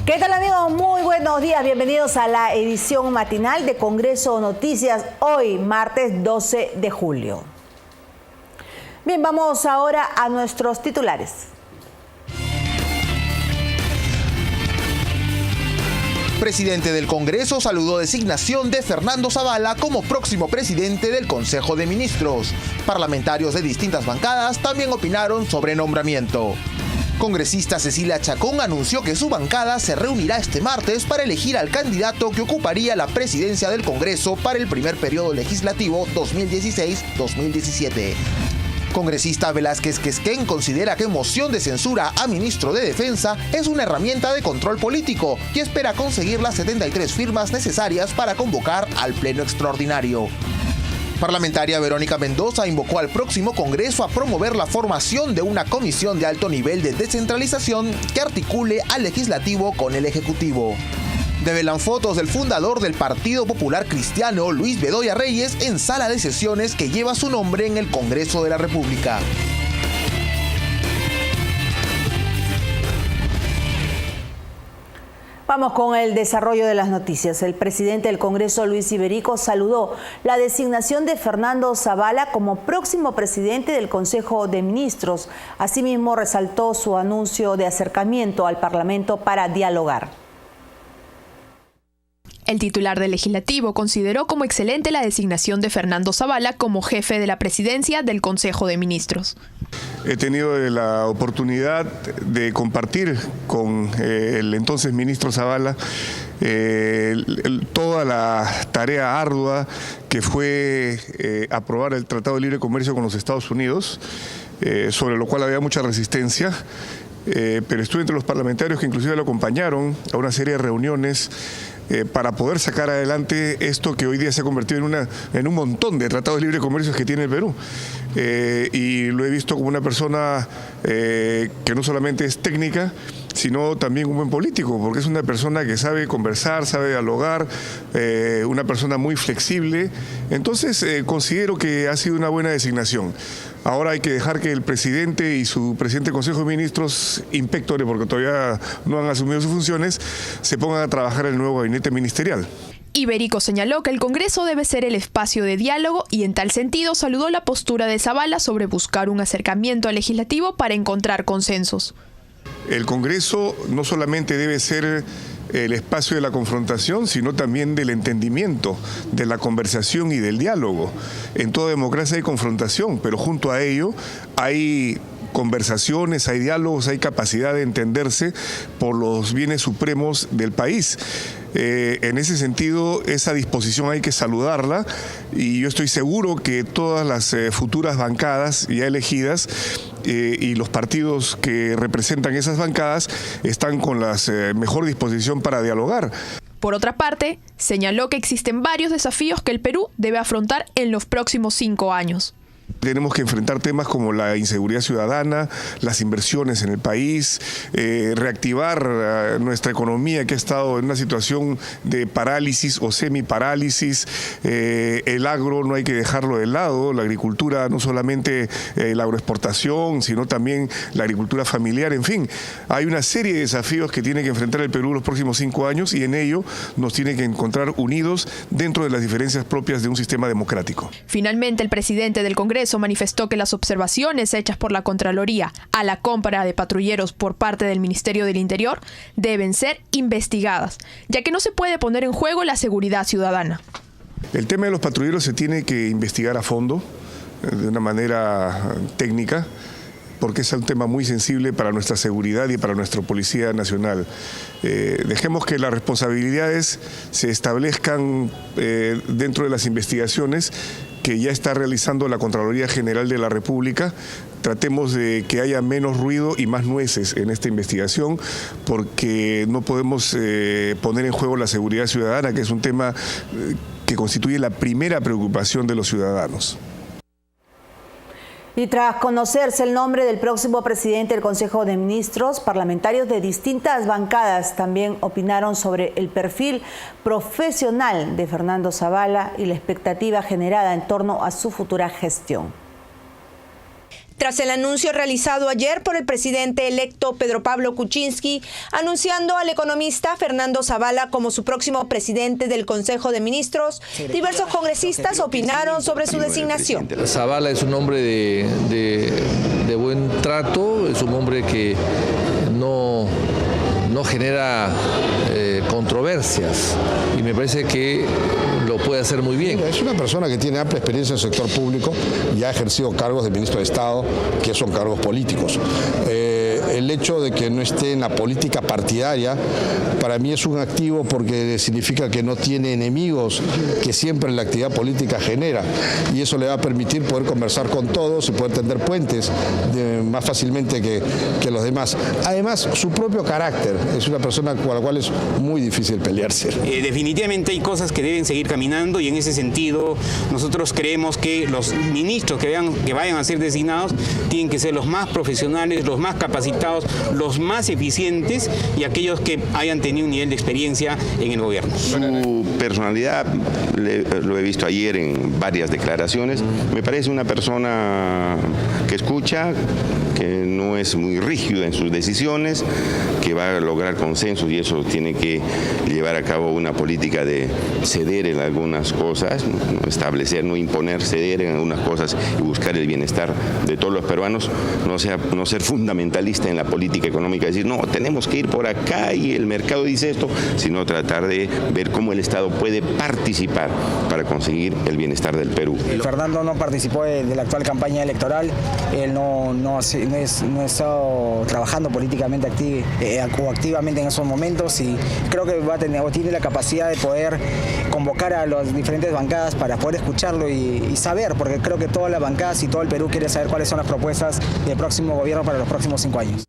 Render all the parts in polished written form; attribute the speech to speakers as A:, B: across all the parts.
A: ¿Qué tal, amigos? Muy buenos días. Bienvenidos a la edición matinal de Congreso Noticias, hoy martes 12 de julio. Bien, vamos ahora a nuestros titulares.
B: Presidente del Congreso saludó designación de Fernando Zavala como próximo presidente del Consejo de Ministros. Parlamentarios de distintas bancadas también opinaron sobre nombramiento. Congresista Cecilia Chacón anunció que su bancada se reunirá este martes para elegir al candidato que ocuparía la presidencia del Congreso para el primer periodo legislativo 2016-2017. Congresista Velázquez Quesquén considera que moción de censura a ministro de Defensa es una herramienta de control político y espera conseguir las 73 firmas necesarias para convocar al pleno extraordinario. Parlamentaria Verónica Mendoza invocó al próximo Congreso a promover la formación de una comisión de alto nivel de descentralización que articule al Legislativo con el Ejecutivo. Develan fotos del fundador del Partido Popular Cristiano, Luis Bedoya Reyes, en sala de sesiones que lleva su nombre en el Congreso de la República.
A: Vamos con el desarrollo de las noticias. El presidente del Congreso, Luis Iberico, saludó la designación de Fernando Zavala como próximo presidente del Consejo de Ministros. Asimismo, resaltó su anuncio de acercamiento al Parlamento para dialogar.
C: El titular del Legislativo consideró como excelente la designación de Fernando Zavala como jefe de la presidencia del Consejo de Ministros.
D: He tenido la oportunidad de compartir con el entonces ministro Zavala toda la tarea ardua que fue aprobar el Tratado de Libre Comercio con los Estados Unidos, sobre lo cual había mucha resistencia. Pero estuve entre los parlamentarios que inclusive lo acompañaron a una serie de reuniones para poder sacar adelante esto que hoy día se ha convertido en un montón de tratados de libre comercio que tiene el Perú. Y lo he visto como una persona que no solamente es técnica, sino también un buen político, porque es una persona que sabe conversar, sabe dialogar, una persona muy flexible. Entonces considero que ha sido una buena designación. Ahora hay que dejar que el presidente y su presidente del Consejo de Ministros, inspectores, porque todavía no han asumido sus funciones, se pongan a trabajar en el nuevo gabinete ministerial.
C: Iberico señaló que el Congreso debe ser el espacio de diálogo y en tal sentido saludó la postura de Zavala sobre buscar un acercamiento al legislativo para encontrar consensos.
D: El Congreso no solamente debe ser el espacio de la confrontación, sino también del entendimiento, de la conversación y del diálogo. En toda democracia hay confrontación, pero junto a ello hay conversaciones, hay diálogos, hay capacidad de entenderse por los bienes supremos del país. En ese sentido, esa disposición hay que saludarla y yo estoy seguro que todas las futuras bancadas ya elegidas y los partidos que representan esas bancadas están con la mejor disposición para dialogar.
C: Por otra parte, señaló que existen varios desafíos que el Perú debe afrontar en los próximos 5 años.
D: Tenemos que enfrentar temas como la inseguridad ciudadana, las inversiones en el país, reactivar nuestra economía que ha estado en una situación de parálisis o semiparálisis. El agro no hay que dejarlo de lado, la agricultura, no solamente la agroexportación, sino también la agricultura familiar. En fin, hay una serie de desafíos que tiene que enfrentar el Perú los próximos 5 años y en ello nos tiene que encontrar unidos dentro de las diferencias propias de un sistema democrático.
C: Finalmente, el presidente del Congreso manifestó que las observaciones hechas por la Contraloría a la compra de patrulleros por parte del Ministerio del Interior deben ser investigadas, ya que no se puede poner en juego la seguridad ciudadana.
D: El tema de los patrulleros se tiene que investigar a fondo, de una manera técnica, porque es un tema muy sensible para nuestra seguridad y para nuestra Policía Nacional. Dejemos que las responsabilidades se establezcan dentro de las investigaciones que ya está realizando la Contraloría General de la República. Tratemos de que haya menos ruido y más nueces en esta investigación, porque no podemos poner en juego la seguridad ciudadana, que es un tema que constituye la primera preocupación de los ciudadanos.
A: Y tras conocerse el nombre del próximo presidente del Consejo de Ministros, parlamentarios de distintas bancadas también opinaron sobre el perfil profesional de Fernando Zavala y la expectativa generada en torno a su futura gestión.
E: tras el anuncio realizado ayer por el presidente electo Pedro Pablo Kuczynski, anunciando al economista Fernando Zavala como su próximo presidente del Consejo de Ministros, diversos congresistas opinaron sobre su designación.
F: Zavala es un hombre de buen trato, es un hombre que no genera controversias y me parece que lo puede hacer muy bien.
G: Es una persona que tiene amplia experiencia en el sector público y ha ejercido cargos de ministro de Estado, que son cargos políticos. El hecho de que no esté en la política partidaria, para mí es un activo porque significa que no tiene enemigos que siempre la actividad política genera, y eso le va a permitir poder conversar con todos y poder tender puentes más fácilmente que los demás. Además, su propio carácter, es una persona con la cual es muy difícil pelearse.
H: Definitivamente hay cosas que deben seguir caminando, y en ese sentido nosotros creemos que los ministros que vayan a ser designados tienen que ser los más profesionales, los más capacitados, los más eficientes y aquellos que hayan tenido un nivel de experiencia en el gobierno.
I: Su personalidad, lo he visto ayer en varias declaraciones, me parece una persona que escucha, que no es muy rígido en sus decisiones, que va a lograr consensos, y eso tiene que llevar a cabo una política de ceder en algunas cosas, establecer, no imponer, ceder en algunas cosas y buscar el bienestar de todos los peruanos, no ser fundamentalista en la política económica, decir, no, tenemos que ir por acá y el mercado dice esto, sino tratar de ver cómo el Estado puede participar para conseguir el bienestar del Perú.
J: Fernando no participó de la actual campaña electoral, él no ha estado trabajando políticamente o activamente en esos momentos, y creo que tiene la capacidad de poder convocar a las diferentes bancadas para poder escucharlo y saber, porque creo que todas las bancadas y todo el Perú quiere saber cuáles son las propuestas del próximo gobierno para los próximos 5 años.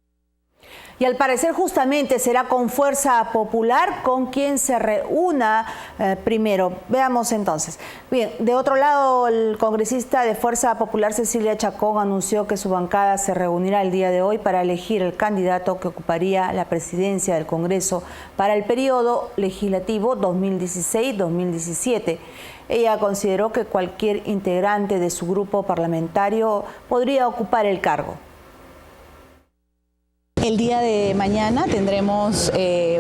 A: Y al parecer justamente será con Fuerza Popular con quien se reúna primero. Veamos entonces. Bien, de otro lado, el congresista de Fuerza Popular Cecilia Chacón anunció que su bancada se reunirá el día de hoy para elegir el candidato que ocuparía la presidencia del Congreso para el periodo legislativo 2016-2017. Ella consideró que cualquier integrante de su grupo parlamentario podría ocupar el cargo.
K: El día de mañana tendremos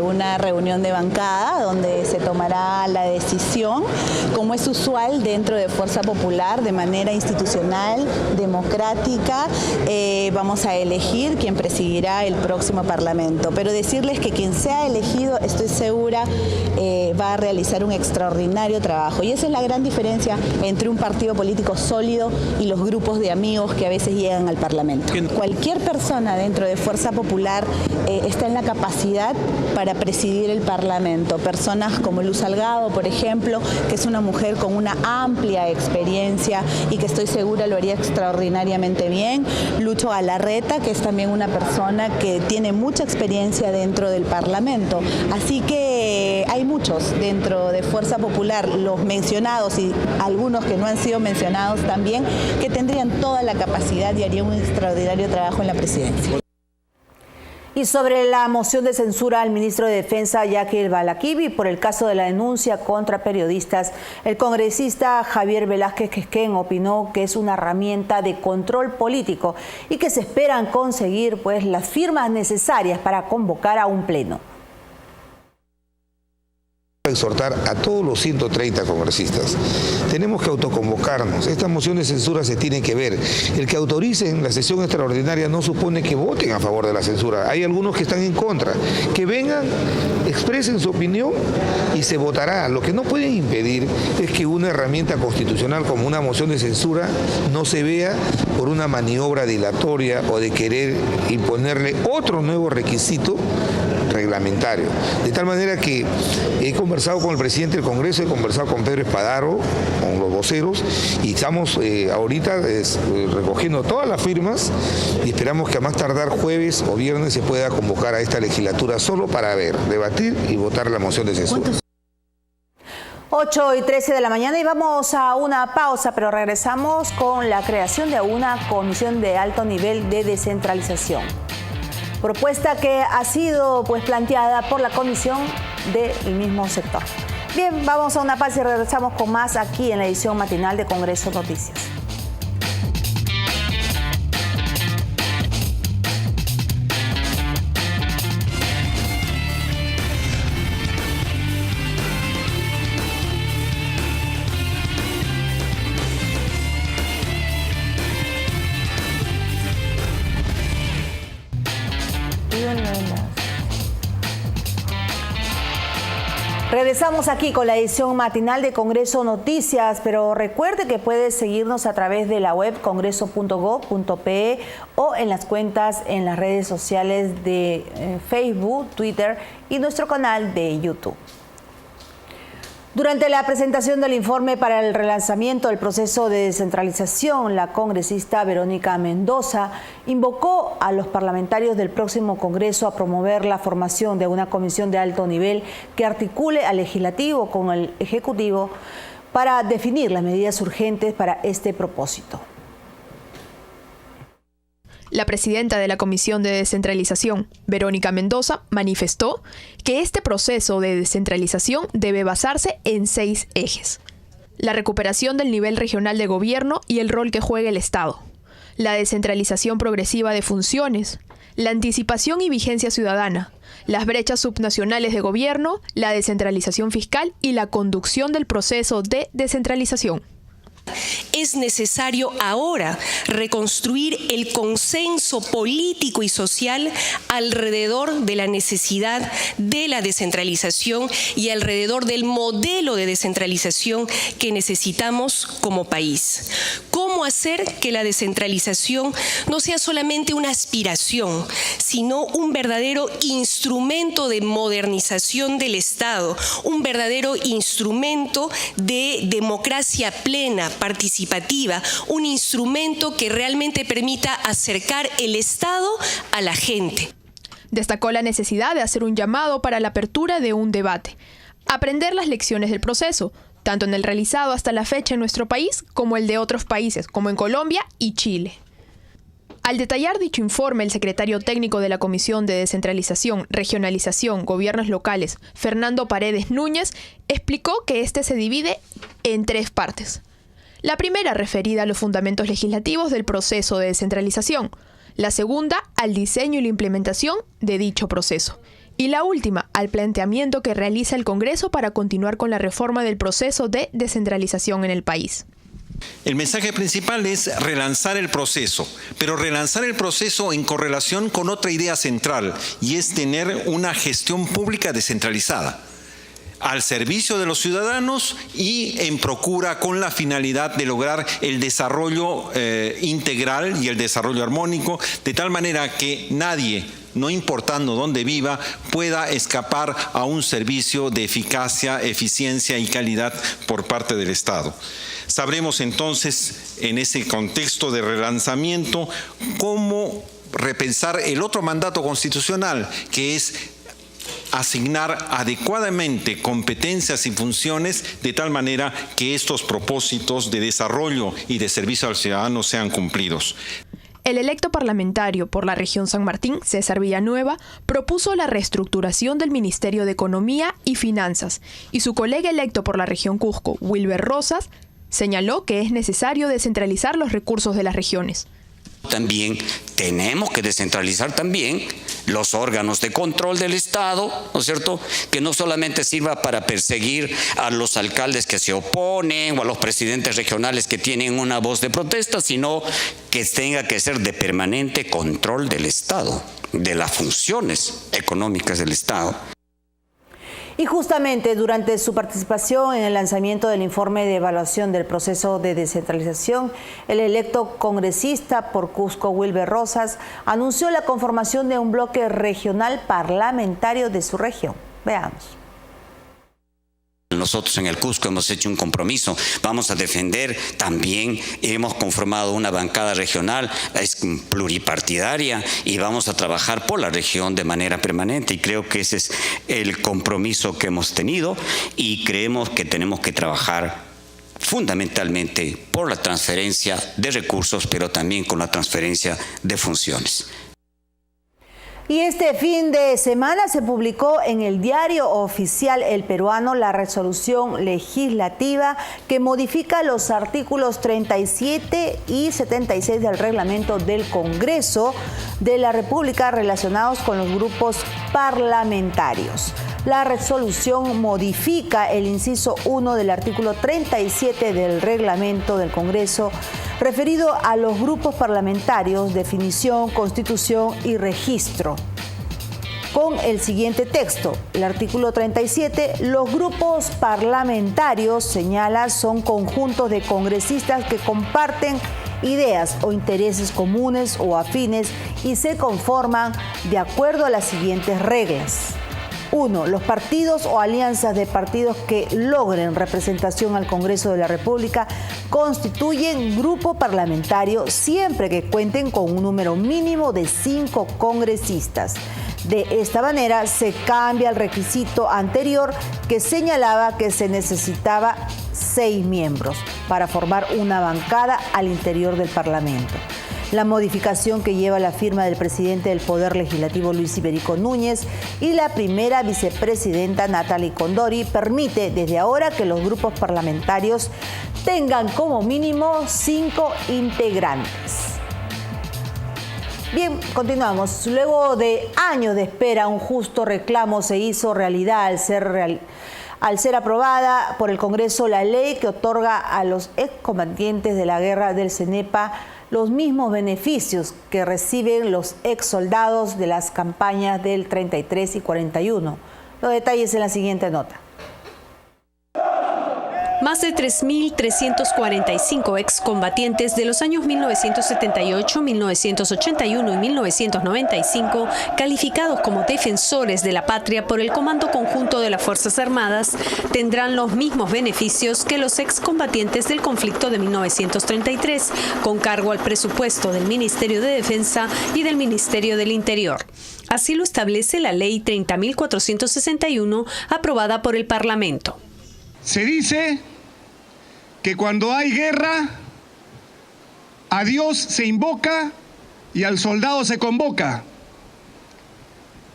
K: una reunión de bancada donde se tomará la decisión, como es usual dentro de Fuerza Popular, de manera institucional, democrática. Vamos a elegir quién presidirá el próximo Parlamento. Pero decirles que quien sea elegido, estoy segura, va a realizar un extraordinario trabajo. Y esa es la gran diferencia entre un partido político sólido y los grupos de amigos que a veces llegan al Parlamento. Cualquier persona dentro de Fuerza Popular está en la capacidad para presidir el Parlamento. Personas como Luz Salgado, por ejemplo, que es una mujer con una amplia experiencia y que estoy segura lo haría extraordinariamente bien. Lucho Galarreta, que es también una persona que tiene mucha experiencia dentro del Parlamento. Así que hay muchos dentro de Fuerza Popular, los mencionados y algunos que no han sido mencionados también, que tendrían toda la capacidad y harían un extraordinario trabajo en la presidencia.
A: Y sobre la moción de censura al ministro de Defensa, Yaquil Balaquivi, por el caso de la denuncia contra periodistas, el congresista Javier Velázquez Quesquén opinó que es una herramienta de control político y que se esperan conseguir las firmas necesarias para convocar a un pleno.
L: Exhortar a todos los 130 congresistas. Tenemos que autoconvocarnos. Esta moción de censura se tiene que ver. El que autoricen la sesión extraordinaria no supone que voten a favor de la censura. Hay algunos que están en contra. Que vengan, expresen su opinión y se votará. Lo que no pueden impedir es que una herramienta constitucional como una moción de censura no se vea por una maniobra dilatoria o de querer imponerle otro nuevo requisito reglamentario. De tal manera que he conversado con el presidente del Congreso, he conversado con Pedro Espadaro, con los voceros, y estamos ahorita recogiendo todas las firmas y esperamos que a más tardar jueves o viernes se pueda convocar a esta legislatura solo para debatir y votar la moción de censura.
A: 8:13 de la mañana y vamos a una pausa, pero regresamos con la creación de una comisión de alto nivel de descentralización. Propuesta que ha sido planteada por la comisión del mismo sector. Bien, vamos a una pausa y regresamos con más aquí en la edición matinal de Congreso Noticias. Regresamos aquí con la edición matinal de Congreso Noticias, pero recuerde que puede seguirnos a través de la web congreso.gov.pe o en las cuentas en las redes sociales de Facebook, Twitter y nuestro canal de YouTube. Durante la presentación del informe para el relanzamiento del proceso de descentralización, la congresista Verónica Mendoza invocó a los parlamentarios del próximo Congreso a promover la formación de una comisión de alto nivel que articule al Legislativo con el Ejecutivo para definir las medidas urgentes para este propósito.
C: La presidenta de la Comisión de Descentralización, Verónica Mendoza, manifestó que este proceso de descentralización debe basarse en 6 ejes. La recuperación del nivel regional de gobierno y el rol que juega el Estado. La descentralización progresiva de funciones. La anticipación y vigencia ciudadana. Las brechas subnacionales de gobierno, la descentralización fiscal y la conducción del proceso de descentralización.
M: Es necesario ahora reconstruir el consenso político y social alrededor de la necesidad de la descentralización y alrededor del modelo de descentralización que necesitamos como país. ¿Cómo hacer que la descentralización no sea solamente una aspiración, sino un verdadero instrumento de modernización del Estado, un verdadero instrumento de democracia plena, participativa, un instrumento que realmente permita acercar el Estado a la gente?
C: Destacó la necesidad de hacer un llamado para la apertura de un debate, aprender las lecciones del proceso, tanto en el realizado hasta la fecha en nuestro país como el de otros países, como en Colombia y Chile. Al detallar dicho informe, el secretario técnico de la Comisión de Descentralización, Regionalización, Gobiernos Locales, Fernando Paredes Núñez, explicó que este se divide en 3 partes. La primera referida a los fundamentos legislativos del proceso de descentralización, la segunda al diseño y la implementación de dicho proceso, y la última al planteamiento que realiza el Congreso para continuar con la reforma del proceso de descentralización en el país.
N: El mensaje principal es relanzar el proceso, pero relanzar el proceso en correlación con otra idea central, y es tener una gestión pública descentralizada, al servicio de los ciudadanos y en procura con la finalidad de lograr el desarrollo integral y el desarrollo armónico, de tal manera que nadie, no importando dónde viva, pueda escapar a un servicio de eficacia, eficiencia y calidad por parte del Estado. Sabremos entonces, en ese contexto de relanzamiento, cómo repensar el otro mandato constitucional, que es asignar adecuadamente competencias y funciones de tal manera que estos propósitos de desarrollo y de servicio al ciudadano sean cumplidos.
C: El electo parlamentario por la región San Martín, César Villanueva, propuso la reestructuración del Ministerio de Economía y Finanzas, y su colega electo por la región Cusco, Wilber Rosas, señaló que es necesario descentralizar los recursos de las regiones.
O: También tenemos que descentralizar también los órganos de control del Estado, ¿no es cierto?, que no solamente sirva para perseguir a los alcaldes que se oponen o a los presidentes regionales que tienen una voz de protesta, sino que tenga que ser de permanente control del Estado, de las funciones económicas del Estado.
A: Y justamente durante su participación en el lanzamiento del informe de evaluación del proceso de descentralización, el electo congresista por Cusco, Wilber Rosas, anunció la conformación de un bloque regional parlamentario de su región. Veamos.
O: Nosotros en el Cusco hemos hecho un compromiso, vamos a defender también, hemos conformado una bancada regional, es pluripartidaria y vamos a trabajar por la región de manera permanente, y creo que ese es el compromiso que hemos tenido, y creemos que tenemos que trabajar fundamentalmente por la transferencia de recursos, pero también con la transferencia de funciones.
A: Y este fin de semana se publicó en el diario oficial El Peruano la resolución legislativa que modifica los artículos 37 y 76 del reglamento del Congreso de la República relacionados con los grupos parlamentarios. La resolución modifica el inciso 1 del artículo 37 del reglamento del Congreso referido a los grupos parlamentarios, definición, constitución y registro. con el siguiente texto. El artículo 37, los grupos parlamentarios, señala, son conjuntos de congresistas que comparten ideas o intereses comunes o afines y se conforman de acuerdo a las siguientes reglas. 1. Los partidos o alianzas de partidos que logren representación al Congreso de la República constituyen grupo parlamentario siempre que cuenten con un número mínimo de 5 congresistas. De esta manera se cambia el requisito anterior que señalaba que se necesitaba 6 miembros para formar una bancada al interior del Parlamento. La modificación que lleva la firma del presidente del Poder Legislativo, Luis Iberico Núñez, y la primera vicepresidenta, Nathalie Condori, permite desde ahora que los grupos parlamentarios tengan como mínimo 5 integrantes. Bien, continuamos. Luego de años de espera, un justo reclamo se hizo realidad al ser aprobada por el Congreso la ley que otorga a los excombatientes de la guerra del CENEPA los mismos beneficios que reciben los exsoldados de las campañas del 33 y 41. Los detalles en la siguiente nota.
P: Más de 3.345 excombatientes de los años 1978, 1981 y 1995, calificados como defensores de la patria por el Comando Conjunto de las Fuerzas Armadas, tendrán los mismos beneficios que los excombatientes del conflicto de 1933, con cargo al presupuesto del Ministerio de Defensa y del Ministerio del Interior. Así lo establece la Ley 30.461, aprobada por el Parlamento.
Q: Se dice que cuando hay guerra, a Dios se invoca y al soldado se convoca.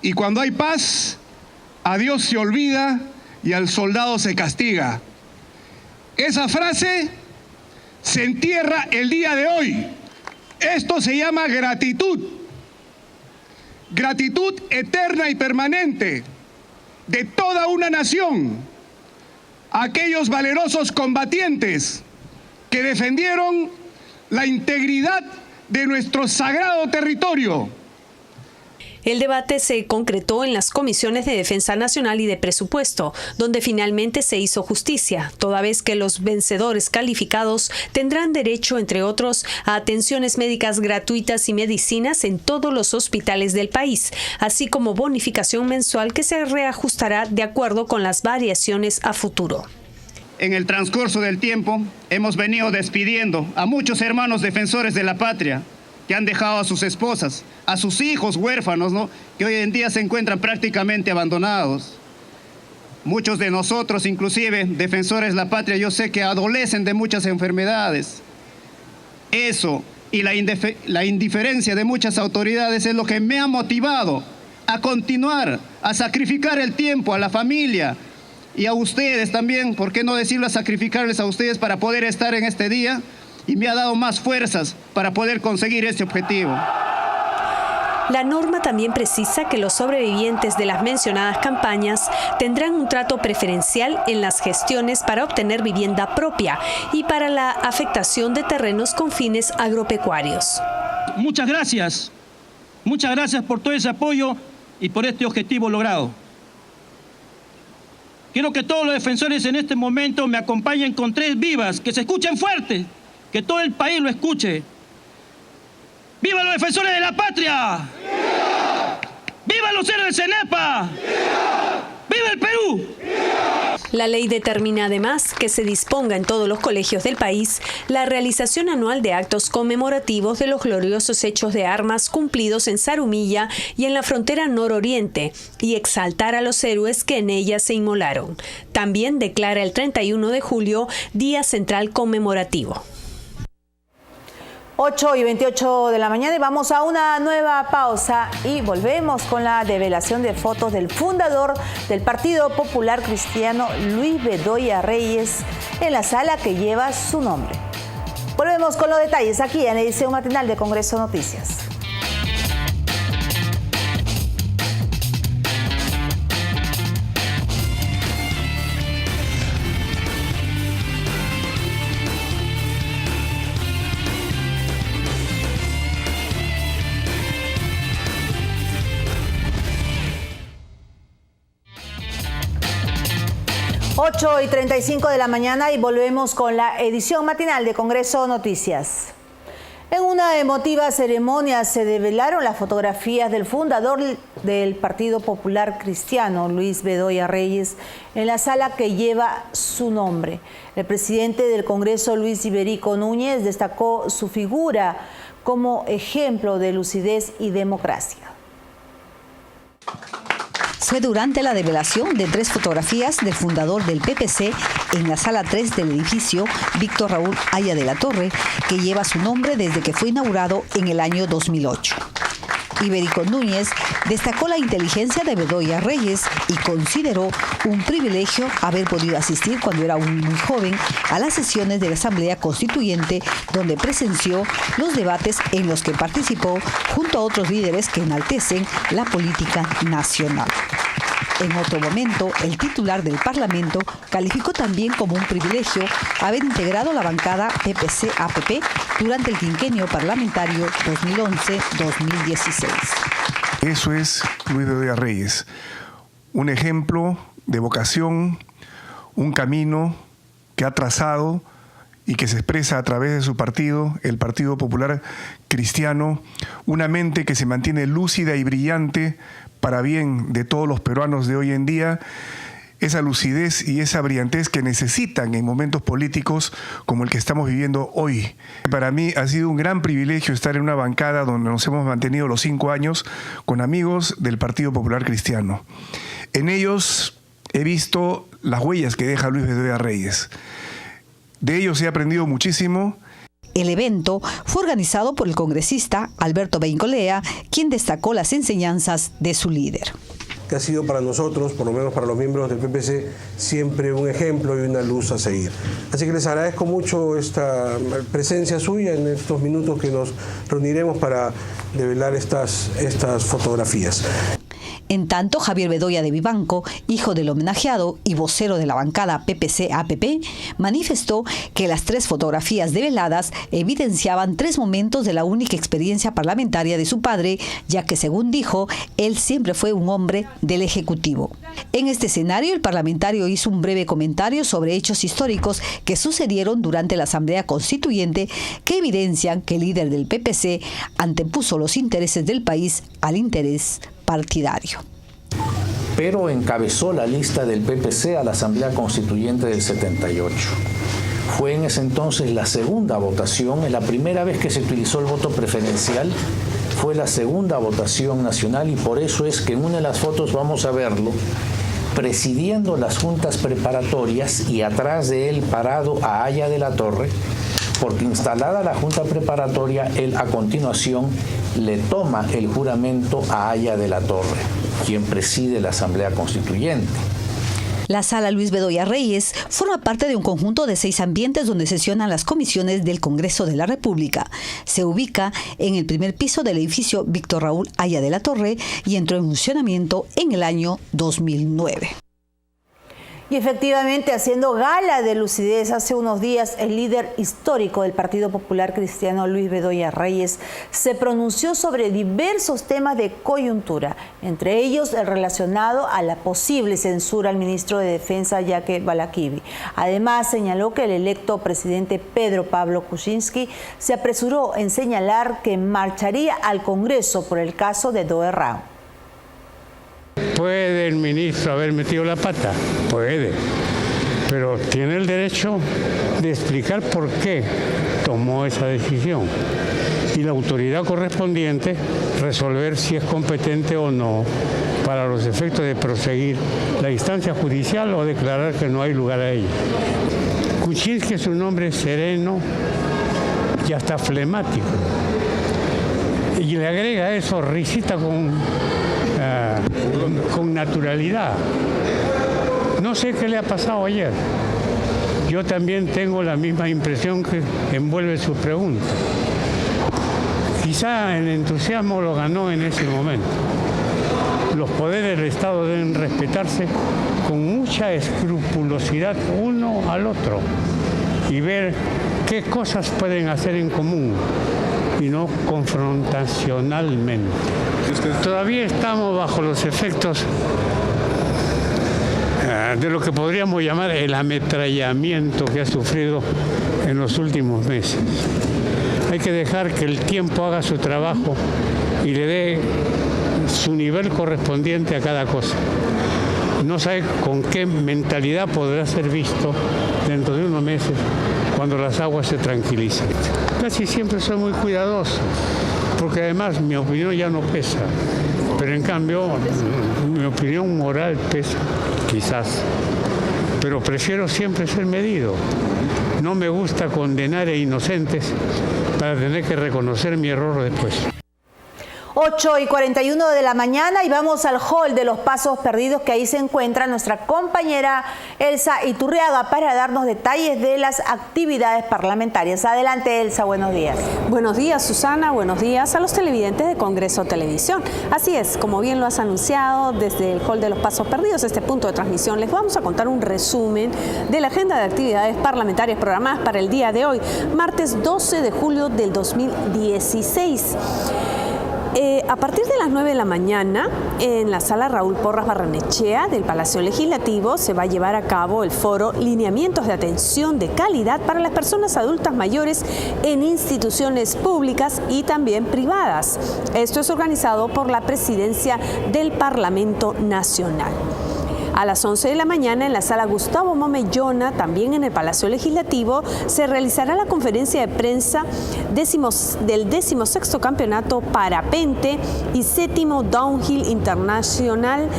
Q: Y cuando hay paz, a Dios se olvida y al soldado se castiga. Esa frase se entierra el día de hoy. Esto se llama gratitud. Gratitud eterna y permanente de toda una nación. Aquellos valerosos combatientes que defendieron la integridad de nuestro sagrado territorio.
P: El debate se concretó en las comisiones de Defensa Nacional y de Presupuesto, donde finalmente se hizo justicia, toda vez que los vencedores calificados tendrán derecho, entre otros, a atenciones médicas gratuitas y medicinas en todos los hospitales del país, así como bonificación mensual que se reajustará de acuerdo con las variaciones a futuro.
R: En el transcurso del tiempo hemos venido despidiendo a muchos hermanos defensores de la patria que han dejado a sus esposas, a sus hijos huérfanos, ¿no?, que hoy en día se encuentran prácticamente abandonados. Muchos de nosotros, inclusive defensores de la patria, yo sé que adolecen de muchas enfermedades. Eso y la indiferencia de muchas autoridades es lo que me ha motivado a continuar, a sacrificar el tiempo a la familia y a ustedes también, ¿por qué no decirlo?, a sacrificarles a ustedes para poder estar en este día, y me ha dado más fuerzas para poder conseguir este objetivo.
P: La norma también precisa que los sobrevivientes de las mencionadas campañas tendrán un trato preferencial en las gestiones para obtener vivienda propia y para la afectación de terrenos con fines agropecuarios.
S: Muchas gracias por todo ese apoyo y por este objetivo logrado. Quiero que todos los defensores en este momento me acompañen con 3 vivas, que se escuchen fuerte, que todo el país lo escuche. ¡Viva los defensores de la patria! ¡Viva! ¡Viva los héroes del CENEPA! ¡Viva! ¡Viva el Perú! ¡Viva!
P: La ley determina además que se disponga en todos los colegios del país la realización anual de actos conmemorativos de los gloriosos hechos de armas cumplidos en Zarumilla y en la frontera nororiente y exaltar a los héroes que en ella se inmolaron. También declara el 31 de julio Día Central Conmemorativo.
A: 8:28 de la mañana y vamos a una nueva pausa y volvemos con la develación de fotos del fundador del Partido Popular Cristiano, Luis Bedoya Reyes, en la sala que lleva su nombre. Volvemos con los detalles aquí en edición matinal de Congreso Noticias. 8:35 de la mañana y volvemos con la edición matinal de Congreso Noticias. En una emotiva ceremonia se develaron las fotografías del fundador del Partido Popular Cristiano, Luis Bedoya Reyes, en la sala que lleva su nombre. El presidente del Congreso, Luis Iberico Núñez, destacó su figura como ejemplo de lucidez y democracia.
T: Fue durante la develación de 3 fotografías del fundador del PPC en la sala 3 del edificio Víctor Raúl Haya de la Torre, que lleva su nombre desde que fue inaugurado en el año 2008. Iberico Núñez destacó la inteligencia de Bedoya Reyes y consideró un privilegio haber podido asistir cuando era aún muy joven a las sesiones de la Asamblea Constituyente, donde presenció los debates en los que participó junto a otros líderes que enaltecen la política nacional. En otro momento, el titular del Parlamento calificó también como un privilegio haber integrado la bancada PPC-APP durante el quinquenio parlamentario 2011-2016.
D: Eso es Luis Bedoya Reyes, un ejemplo de vocación, un camino que ha trazado y que se expresa a través de su partido, el Partido Popular Cristiano, una mente que se mantiene lúcida y brillante para bien de todos los peruanos de hoy en día, esa lucidez y esa brillantez que necesitan en momentos políticos como el que estamos viviendo hoy. Para mí ha sido un gran privilegio estar en una bancada donde nos hemos mantenido los 5 años con amigos del Partido Popular Cristiano. En ellos he visto las huellas que deja Luis Bedoya Reyes. De ellos he aprendido muchísimo.
T: El evento fue organizado por el congresista Alberto Beincolea, quien destacó las enseñanzas de su líder.
U: Que ha sido para nosotros, por lo menos para los miembros del PPC, siempre un ejemplo y una luz a seguir. Así que les agradezco mucho esta presencia suya en estos minutos que nos reuniremos para develar estas fotografías.
T: En tanto, Javier Bedoya de Vivanco, hijo del homenajeado y vocero de la bancada PPC-APP, manifestó que las 3 fotografías develadas evidenciaban 3 momentos de la única experiencia parlamentaria de su padre, ya que, según dijo, él siempre fue un hombre del Ejecutivo. En este escenario, el parlamentario hizo un breve comentario sobre hechos históricos que sucedieron durante la Asamblea Constituyente que evidencian que el líder del PPC antepuso los intereses del país al interés partidario.
V: Pero encabezó la lista del PPC a la Asamblea Constituyente del 78. Fue en ese entonces la segunda votación, es la primera vez que se utilizó el voto preferencial, fue la segunda votación nacional y por eso es que en una de las fotos vamos a verlo presidiendo las juntas preparatorias y atrás de él parado a Haya de la Torre, porque instalada la junta preparatoria, él a continuación le toma el juramento a Haya de la Torre, quien preside la Asamblea Constituyente.
T: La sala Luis Bedoya Reyes forma parte de un conjunto de 6 ambientes donde sesionan las comisiones del Congreso de la República. Se ubica en el primer piso del edificio Víctor Raúl Haya de la Torre y entró en funcionamiento en el año 2009.
A: Y efectivamente, haciendo gala de lucidez, hace unos días el líder histórico del Partido Popular Cristiano, Luis Bedoya Reyes, se pronunció sobre diversos temas de coyuntura, entre ellos el relacionado a la posible censura al ministro de Defensa, Yaque Balaquivi. Además, señaló que el electo presidente Pedro Pablo Kuczynski se apresuró en señalar que marcharía al Congreso por el caso de Doe Rao.
W: ¿Puede el ministro haber metido la pata? Puede, pero tiene el derecho de explicar por qué tomó esa decisión y la autoridad correspondiente resolver si es competente o no para los efectos de proseguir la instancia judicial o declarar que no hay lugar a ella. Kuczynski es un hombre sereno y hasta flemático y le agrega eso risita con naturalidad. No sé qué le ha pasado ayer. Yo también tengo la misma impresión que envuelve su pregunta. Quizá el entusiasmo lo ganó en ese momento. Los poderes del Estado deben respetarse con mucha escrupulosidad uno al otro y ver qué cosas pueden hacer en común y no confrontacionalmente. Todavía estamos bajo los efectos de lo que podríamos llamar el ametrallamiento que ha sufrido en los últimos meses. Hay que dejar que el tiempo haga su trabajo y le dé su nivel correspondiente a cada cosa. No sabe con qué mentalidad podrá ser visto dentro de unos meses cuando las aguas se tranquilicen. Casi siempre soy muy cuidadoso, porque además mi opinión ya no pesa, pero en cambio mi opinión moral pesa, quizás. Pero prefiero siempre ser medido. No me gusta condenar a inocentes para tener que reconocer mi error después.
A: 8:41 de la mañana y vamos al hall de los Pasos Perdidos, que ahí se encuentra nuestra compañera Elsa Iturriaga para darnos detalles de las actividades parlamentarias. Adelante, Elsa, buenos días.
P: Buenos días, Susana, buenos días a los televidentes de Congreso Televisión. Así es, como bien lo has anunciado desde el hall de los Pasos Perdidos, este punto de transmisión, les vamos a contar un resumen de la agenda de actividades parlamentarias programadas para el día de hoy, martes 12 de julio del 2016. A partir de las 9 de la mañana, en la sala Raúl Porras Barrenechea del Palacio Legislativo, se va a llevar a cabo el foro Lineamientos de Atención de Calidad para las Personas Adultas Mayores en Instituciones Públicas y también privadas. Esto es organizado por la Presidencia del Parlamento Nacional. A las 11 de la mañana, en la sala Gustavo Momellona, también en el Palacio Legislativo, se realizará la conferencia de prensa del 16º Campeonato Parapente y 7º Downhill Internacional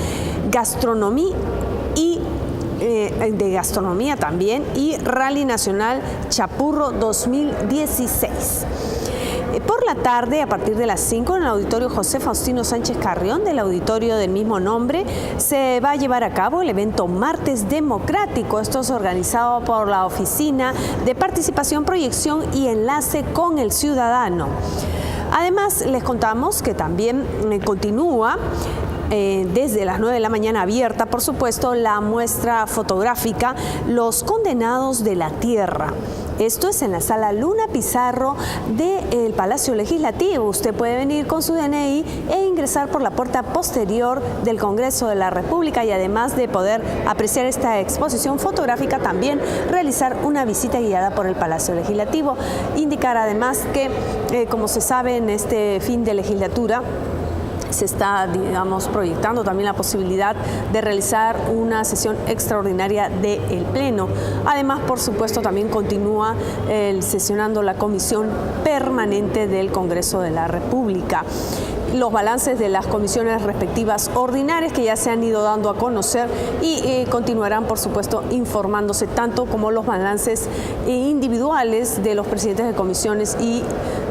P: Gastronomía y de Gastronomía también y Rally Nacional Chapurro 2016. Por la tarde, a partir de las 5, en el auditorio José Faustino Sánchez Carrión, del auditorio del mismo nombre, se va a llevar a cabo el evento Martes Democrático. Esto es organizado por la Oficina de Participación, Proyección y Enlace con el Ciudadano. Además, les contamos que también continúa desde las 9 de la mañana abierta, por supuesto, la muestra fotográfica Los Condenados de la Tierra. Esto es en la sala Luna Pizarro del Palacio Legislativo. Usted puede venir con su DNI e ingresar por la puerta posterior del Congreso de la República y además de poder apreciar esta exposición fotográfica, también realizar una visita guiada por el Palacio Legislativo. Indicar además que, como se sabe, en este fin de legislatura, se está, digamos, proyectando también la posibilidad de realizar una sesión extraordinaria del Pleno. Además, por supuesto, también continúa sesionando la Comisión Permanente del Congreso de la República. Los balances de las comisiones respectivas ordinarias que ya se han ido dando a conocer y continuarán, por supuesto, informándose, tanto como los balances individuales de los presidentes de comisiones y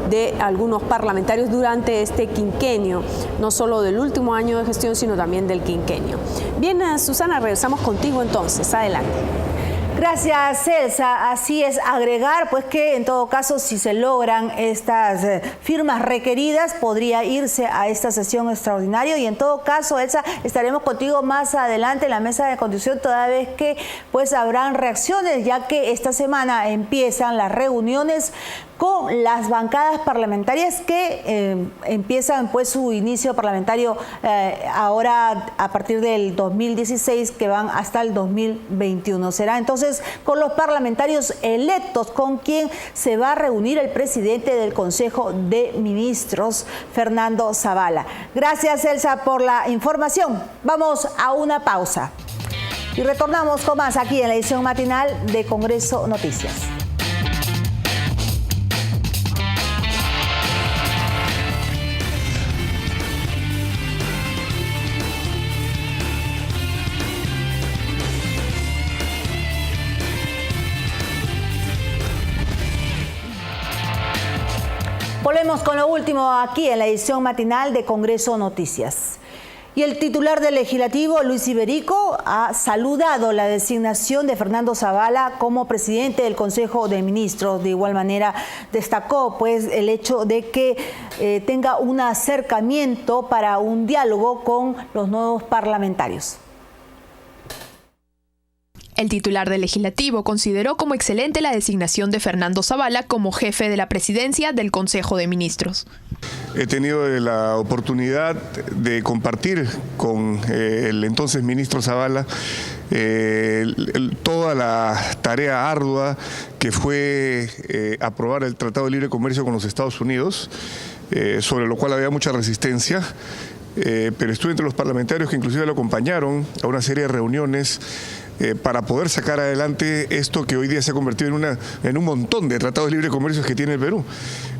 P: de algunos parlamentarios durante este quinquenio, no solo del último año de gestión, sino también del quinquenio. Bien, Susana, regresamos contigo entonces. Adelante.
A: Gracias, Elsa. Así es, agregar pues que en todo caso, si se logran estas firmas requeridas, podría irse a esta sesión extraordinaria y en todo caso, Elsa, estaremos contigo más adelante en la mesa de conducción, toda vez que pues habrán reacciones, ya que esta semana empiezan las reuniones con las bancadas parlamentarias que empiezan pues su inicio parlamentario ahora a partir del 2016, que van hasta el 2021. Será entonces con los parlamentarios electos con quien se va a reunir el presidente del Consejo de Ministros, Fernando Zavala. Gracias, Elsa, por la información. Vamos a una pausa y retornamos con más aquí en la edición matinal de Congreso Noticias. Volvemos con lo último aquí en la edición matinal de Congreso Noticias. Y el titular del Legislativo, Luis Iberico, ha saludado la designación de Fernando Zavala como presidente del Consejo de Ministros. De igual manera, destacó pues el hecho de que tenga un acercamiento para un diálogo con los nuevos parlamentarios.
C: El titular del Legislativo consideró como excelente la designación de Fernando Zavala como jefe de la presidencia del Consejo de Ministros.
D: He tenido la oportunidad de compartir con el entonces ministro Zavala toda la tarea ardua que fue aprobar el Tratado de Libre Comercio con los Estados Unidos, sobre lo cual había mucha resistencia. Pero estuve entre los parlamentarios que inclusive lo acompañaron a una serie de reuniones para poder sacar adelante esto que hoy día se ha convertido en un montón de tratados de libre comercio que tiene el Perú.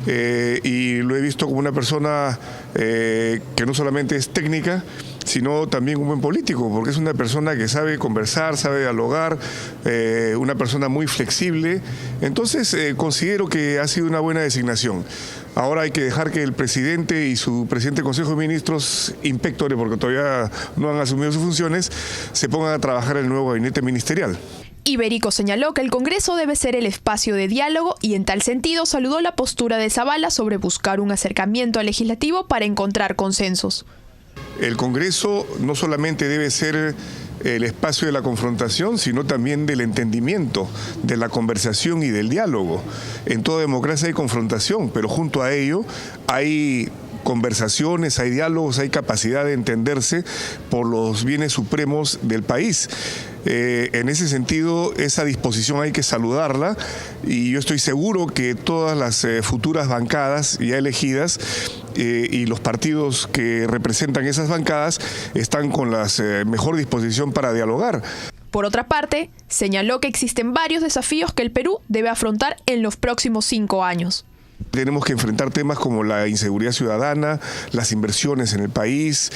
D: Y lo he visto como una persona que no solamente es técnica, sino también un buen político, porque es una persona que sabe conversar, sabe dialogar, una persona muy flexible. Entonces considero que ha sido una buena designación. Ahora hay que dejar que el presidente y su presidente del Consejo de Ministros, inspectores, porque todavía no han asumido sus funciones, se pongan a trabajar en el nuevo gabinete ministerial.
C: Iberico señaló que el Congreso debe ser el espacio de diálogo y en tal sentido saludó la postura de Zabala sobre buscar un acercamiento al legislativo para encontrar consensos.
D: El Congreso no solamente debe ser el espacio de la confrontación, sino también del entendimiento, de la conversación y del diálogo. En toda democracia hay confrontación, pero junto a ello hay conversaciones, hay diálogos, hay capacidad de entenderse por los bienes supremos del país. En ese sentido, esa disposición hay que saludarla y yo estoy seguro que todas las futuras bancadas ya elegidas y los partidos que representan esas bancadas están con la mejor disposición para dialogar.
C: Por otra parte, señaló que existen varios desafíos que el Perú debe afrontar en los próximos 5 años.
D: Tenemos que enfrentar temas como la inseguridad ciudadana, las inversiones en el país,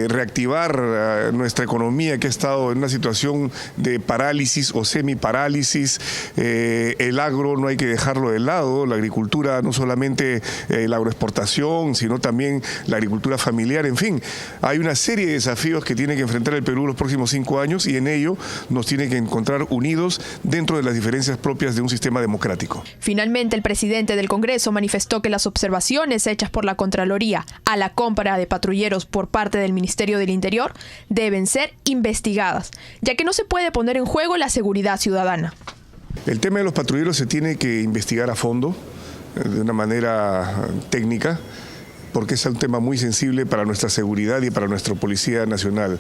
D: reactivar nuestra economía que ha estado en una situación de parálisis o semiparálisis. El agro no hay que dejarlo de lado, la agricultura, no solamente la agroexportación, sino también la agricultura familiar. En fin, hay una serie de desafíos que tiene que enfrentar el Perú los próximos 5 años y en ello nos tiene que encontrar unidos dentro de las diferencias propias de un sistema democrático.
C: Finalmente, el presidente del Congreso manifestó que las observaciones hechas por la Contraloría a la compra de patrulleros por parte del Ministerio del Interior deben ser investigadas, ya que no se puede poner en juego la seguridad ciudadana.
D: El tema de los patrulleros se tiene que investigar a fondo, de una manera técnica, porque es un tema muy sensible para nuestra seguridad y para nuestra Policía Nacional.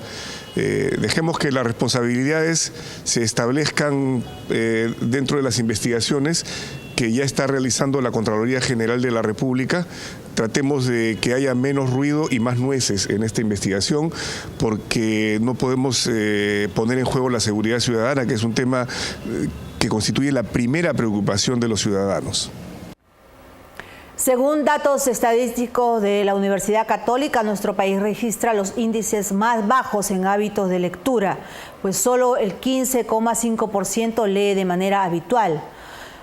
D: Dejemos que las responsabilidades se establezcan dentro de las investigaciones que ya está realizando la Contraloría General de la República. Tratemos de que haya menos ruido y más nueces en esta investigación, porque no podemos poner en juego la seguridad ciudadana, que es un tema que constituye la primera preocupación de los ciudadanos.
A: Según datos estadísticos de la Universidad Católica, nuestro país registra los índices más bajos en hábitos de lectura, pues solo el 15,5% lee de manera habitual.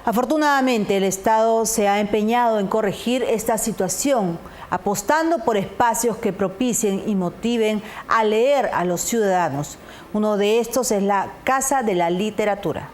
A: Afortunadamente, el Estado se ha empeñado en corregir esta situación, apostando por espacios que propicien y motiven a leer a los ciudadanos. Uno de estos es la Casa de la Literatura.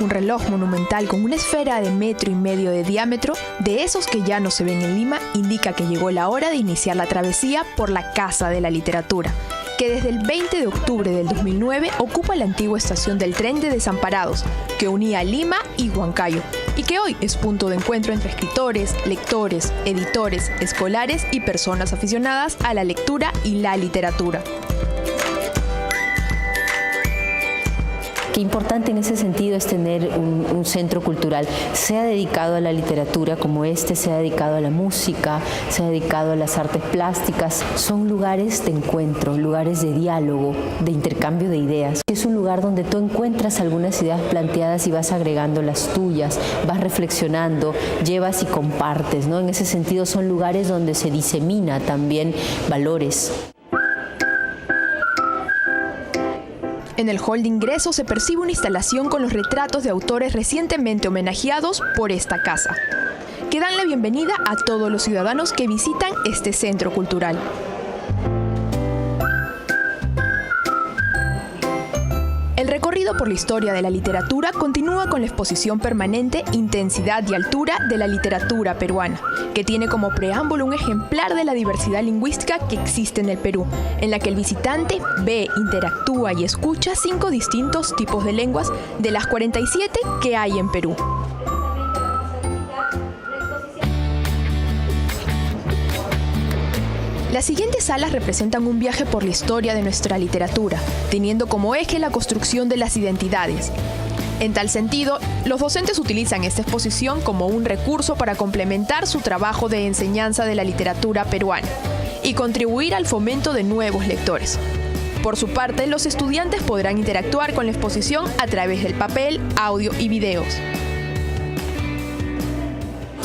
C: Un reloj monumental con una esfera de 1,5 metros de diámetro, de esos que ya no se ven en Lima, indica que llegó la hora de iniciar la travesía por la Casa de la Literatura, que desde el 20 de octubre del 2009 ocupa la antigua estación del tren de Desamparados, que unía Lima y Huancayo, y que hoy es punto de encuentro entre escritores, lectores, editores, escolares y personas aficionadas a la lectura y la literatura.
B: Qué importante en ese sentido es tener un centro cultural, sea dedicado a la literatura como este, sea dedicado a la música, sea dedicado a las artes plásticas. Son lugares de encuentro, lugares de diálogo, de intercambio de ideas. Es un lugar donde tú encuentras algunas ideas planteadas y vas agregando las tuyas, vas reflexionando, llevas y compartes, ¿no? En ese sentido son lugares donde se disemina también valores.
C: En el hall de ingreso se percibe una instalación con los retratos de autores recientemente homenajeados por esta casa, que dan la bienvenida a todos los ciudadanos que visitan este centro cultural. El recorrido por la historia de la literatura continúa con la exposición permanente Intensidad y Altura de la Literatura Peruana, que tiene como preámbulo un ejemplar de la diversidad lingüística que existe en el Perú, en la que el visitante ve, interactúa y escucha 5 distintos tipos de lenguas de las 47 que hay en Perú. Las siguientes salas representan un viaje por la historia de nuestra literatura, teniendo como eje la construcción de las identidades. En tal sentido, los docentes utilizan esta exposición como un recurso para complementar su trabajo de enseñanza de la literatura peruana y contribuir al fomento de nuevos lectores. Por su parte, los estudiantes podrán interactuar con la exposición a través del papel, audio y videos.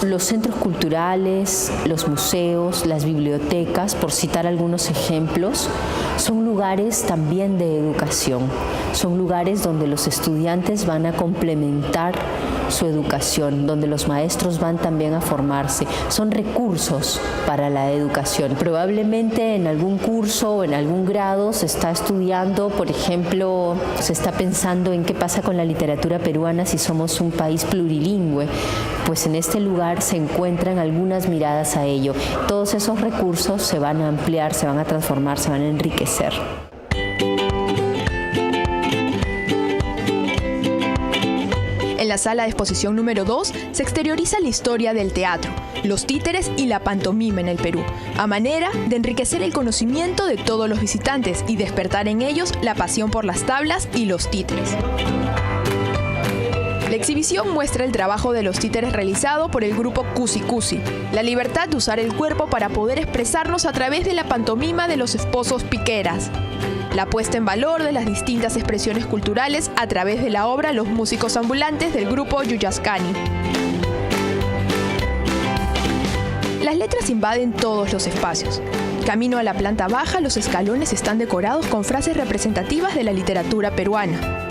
B: Los centros culturales, los museos, las bibliotecas, por citar algunos ejemplos, son lugares también de educación. Son lugares donde los estudiantes van a complementar su educación, donde los maestros van también a formarse. Son recursos para la educación. Probablemente en algún curso o en algún grado se está estudiando, por ejemplo, se está pensando en qué pasa con la literatura peruana si somos un país plurilingüe. Pues en este lugar se encuentran algunas miradas a ello. Todos esos recursos se van a ampliar, se van a transformar, se van a enriquecer.
C: En la sala de exposición número 2 se exterioriza la historia del teatro, los títeres y la pantomima en el Perú, a manera de enriquecer el conocimiento de todos los visitantes y despertar en ellos la pasión por las tablas y los títeres. La exhibición muestra el trabajo de los títeres realizado por el grupo Cusi Cusi, la libertad de usar el cuerpo para poder expresarnos a través de la pantomima de los esposos Piqueras, la puesta en valor de las distintas expresiones culturales a través de la obra Los músicos ambulantes del grupo Yuyascani. Las letras invaden todos los espacios. Camino a la planta baja, los escalones están decorados con frases representativas de la literatura peruana.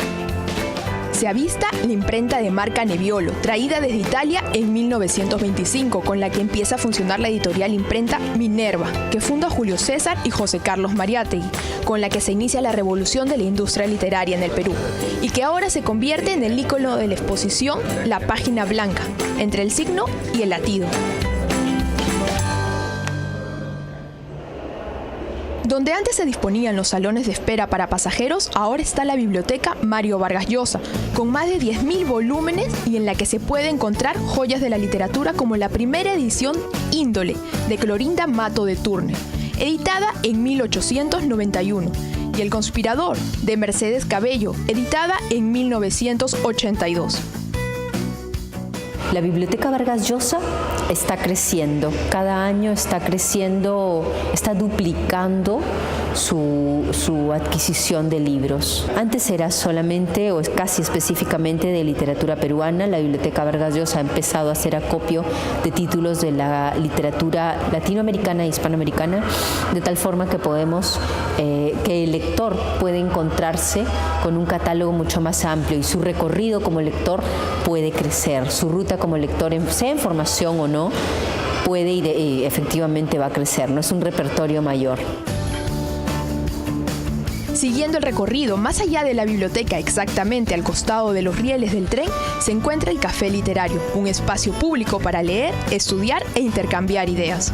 C: Se avista la imprenta de marca Nebbiolo, traída desde Italia en 1925, con la que empieza a funcionar la editorial imprenta Minerva, que funda Julio César y José Carlos Mariátegui, con la que se inicia la revolución de la industria literaria en el Perú, y que ahora se convierte en el ícono de la exposición La Página Blanca, entre el signo y el latido. Donde antes se disponían los salones de espera para pasajeros, ahora está la biblioteca Mario Vargas Llosa, con más de 10.000 volúmenes y en la que se puede encontrar joyas de la literatura como la primera edición Índole, de Clorinda Mato de Turner, editada en 1891, y El Conspirador, de Mercedes Cabello, editada en 1982.
B: La Biblioteca Vargas Llosa está creciendo, cada año está creciendo, está duplicando su adquisición de libros. Antes era solamente o casi específicamente de literatura peruana. La Biblioteca Vargas Llosa ha empezado a hacer acopio de títulos de la literatura latinoamericana e hispanoamericana, de tal forma que que el lector puede encontrarse con un catálogo mucho más amplio y su recorrido como lector puede crecer, su ruta como lector, sea en formación o no, puede y efectivamente va a crecer, no es un repertorio mayor.
C: Siguiendo el recorrido, más allá de la biblioteca, exactamente al costado de los rieles del tren, se encuentra el Café Literario, un espacio público para leer, estudiar e intercambiar ideas.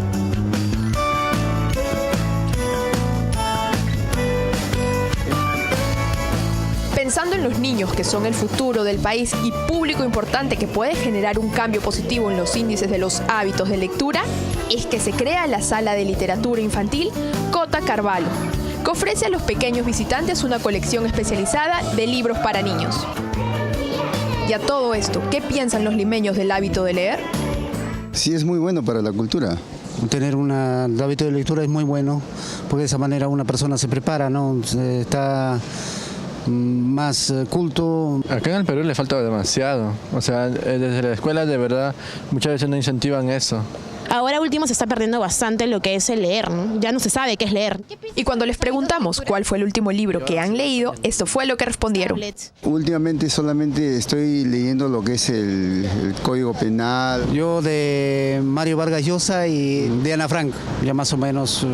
C: Pensando en los niños, que son el futuro del país y público importante que puede generar un cambio positivo en los índices de los hábitos de lectura, es que se crea la Sala de Literatura Infantil Cota Carvalho, que ofrece a los pequeños visitantes una colección especializada de libros para niños. Y a todo esto, ¿qué piensan los limeños del hábito de leer?
E: Sí, es muy bueno para la cultura. Tener el hábito de lectura es muy bueno, porque de esa manera una persona se prepara, ¿no? Está más culto.
F: Acá en el Perú le falta demasiado, o sea, desde la escuela de verdad muchas veces no incentivan eso.
G: Ahora último se está perdiendo bastante lo que es el leer, ¿no? Ya no se sabe qué es leer.
C: Y cuando les preguntamos cuál fue el último libro que han leído, esto fue lo que respondieron.
E: Últimamente solamente estoy leyendo lo que es el Código Penal. Yo de Mario Vargas Llosa y de Ana Frank, ya más o menos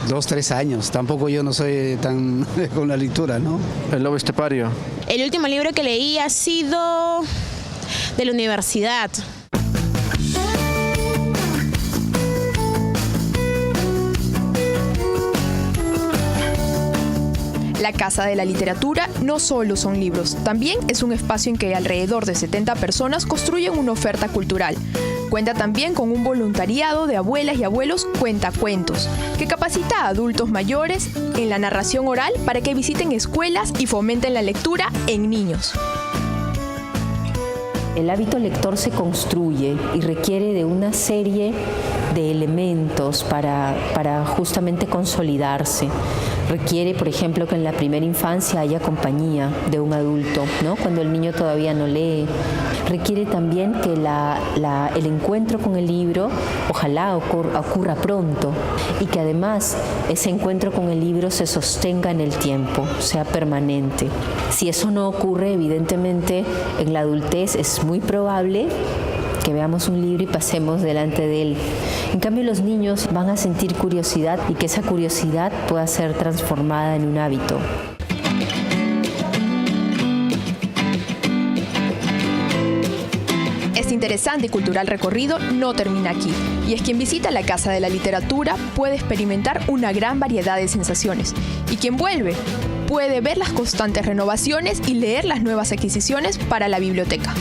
E: 2-3 años. Tampoco yo no soy tan con la lectura, ¿no?
F: El Lobo Estepario.
G: El último libro que leí ha sido de la universidad.
C: La Casa de la Literatura no solo son libros, también es un espacio en que alrededor de 70 personas construyen una oferta cultural. Cuenta también con un voluntariado de abuelas y abuelos cuentacuentos, que capacita a adultos mayores en la narración oral para que visiten escuelas y fomenten la lectura en niños.
B: El hábito lector se construye y requiere de una serie de elementos para justamente consolidarse. Requiere, por ejemplo, que en la primera infancia haya compañía de un adulto, ¿no? Cuando el niño todavía no lee. Requiere también que el encuentro con el libro ojalá ocurra pronto y que además ese encuentro con el libro se sostenga en el tiempo, sea permanente. Si eso no ocurre, evidentemente en la adultez es muy probable que veamos un libro y pasemos delante de él. En cambio, los niños van a sentir curiosidad y que esa curiosidad pueda ser transformada en un hábito.
C: Este interesante y cultural recorrido no termina aquí, y es quien visita la Casa de la Literatura puede experimentar una gran variedad de sensaciones, y quien vuelve puede ver las constantes renovaciones y leer las nuevas adquisiciones para la biblioteca.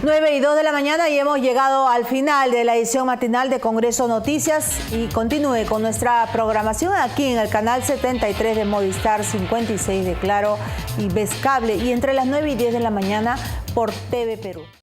A: 9:02 de la mañana y hemos llegado al final de la edición matinal de Congreso Noticias, y continúe con nuestra programación aquí en el canal 73 de Movistar, 56 de Claro y Vez Cable, y entre las 9 y 10 de la mañana por TV Perú.